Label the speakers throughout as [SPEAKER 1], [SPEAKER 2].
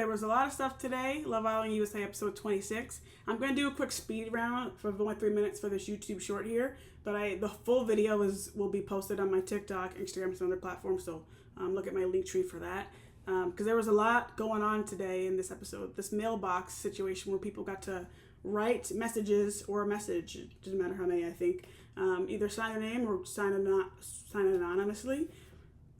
[SPEAKER 1] there was a lot of stuff today. Love Island USA episode 26. I'm going to do a quick speed round for only 3 minutes for this YouTube short here. But the full video will be posted on my TikTok, Instagram, and some other platforms. So look at my link tree for that. Because there was a lot going on today in this episode. This mailbox situation where people got to write messages or a message. It doesn't matter how many, I think. Either sign their name or sign anonymously.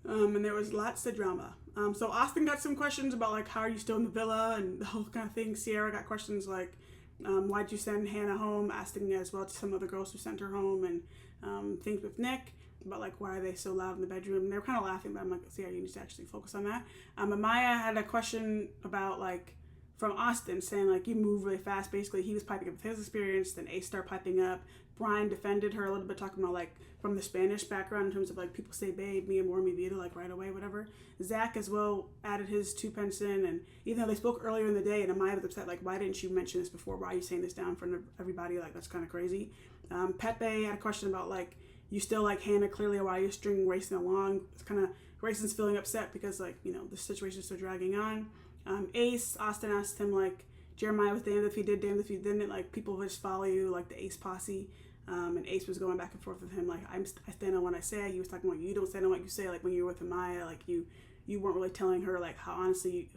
[SPEAKER 1] And there was lots of drama. So Austin got some questions about like, how are you still in the villa and the whole kind of thing. Sierra got questions like, why'd you send Hannah home? Asking as well to some other girls who sent her home, and things with Nick about like, why are they so loud in the bedroom? And they were kind of laughing, but I'm like, Sierra, you need to actually focus on that. And Maya had a question about like, from Austin saying like, you move really fast. Basically, he was piping up with his experience, then Ace started piping up. Brian defended her a little bit, talking about like from the Spanish background in terms of like people say babe, mi amor, mi vida, like right away, whatever. Zach as well added his 2 pence in, and even though they spoke earlier in the day, and Amaya was upset, like, why didn't you mention this before? Why are you saying this down in front of everybody? Like, that's kind of crazy. Pepe had a question about like, you still like Hannah clearly, why are you stringing Grayson along? It's kind of, Grayson's feeling upset because like, you know, the situation's still dragging on. Ace, Austin asked him like, Jeremiah was damned if he did, damned if he didn't, like people just follow you, like the Ace posse. And Ace was going back and forth with him like, I stand on what I say. He was talking about you don't stand on what you say, like when you were with Amaya, like you weren't really telling her like how honestly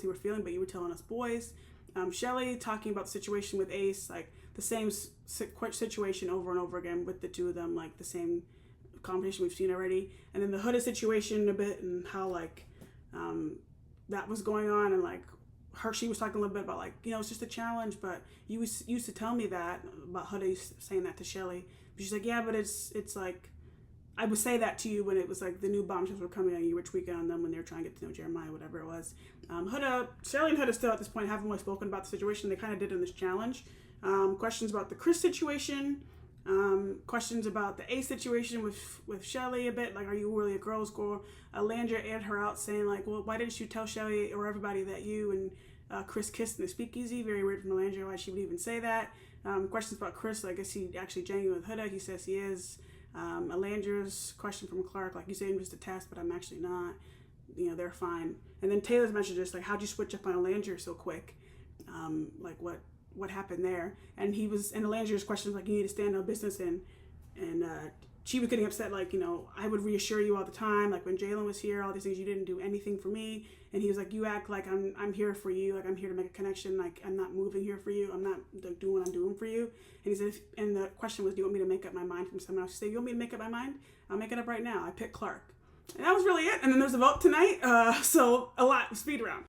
[SPEAKER 1] were feeling, but you were telling us boys. Shelly talking about the situation with Ace, like the same situation over and over again with the two of them, like the same conversation we've seen already. And then the Huda situation a bit, and how like that was going on, and like she was talking a little bit about like, you know, it's just a challenge, but you used to tell me that about Huda saying that to Shelly. But she's like, yeah, but it's like, I would say that to you when it was like the new bombshells were coming and you were tweaking on them when they were trying to get to know Jeremiah, whatever it was. Shelly and Huda still at this point haven't really spoken about the situation they kind of did in this challenge. Questions about the Chris situation. Questions about the Ace situation with Shelly a bit, like, are you really a girl's girl? Landra aired her out saying like, well, why didn't you tell Shelly or everybody that you and Chris kissed in the speakeasy? Very weird from Landra why she would even say that. Questions about Chris, I guess he actually genuine with Huda. He says he is. Alandra's question from Clark, like, you say I'm just a test, but I'm actually not. You know, they're fine. And then Taylor's messages like, how'd you switch up on Alandra so quick? Like what happened there? And Alandra's question was like, you need to stand on business, and she was getting upset, like, you know, I would reassure you all the time, like when Jalen was here, all these things, you didn't do anything for me. And he was like, you act like I'm here for you, like I'm here to make a connection, like I'm not moving here for you, I'm not like doing what I'm doing for you. And he said, and the question was, do you want me to make up my mind from someone else? She said, you want me to make up my mind? I'll make it up right now. I picked Clark. And that was really it. And then there's a vote tonight, so a lot, speed round.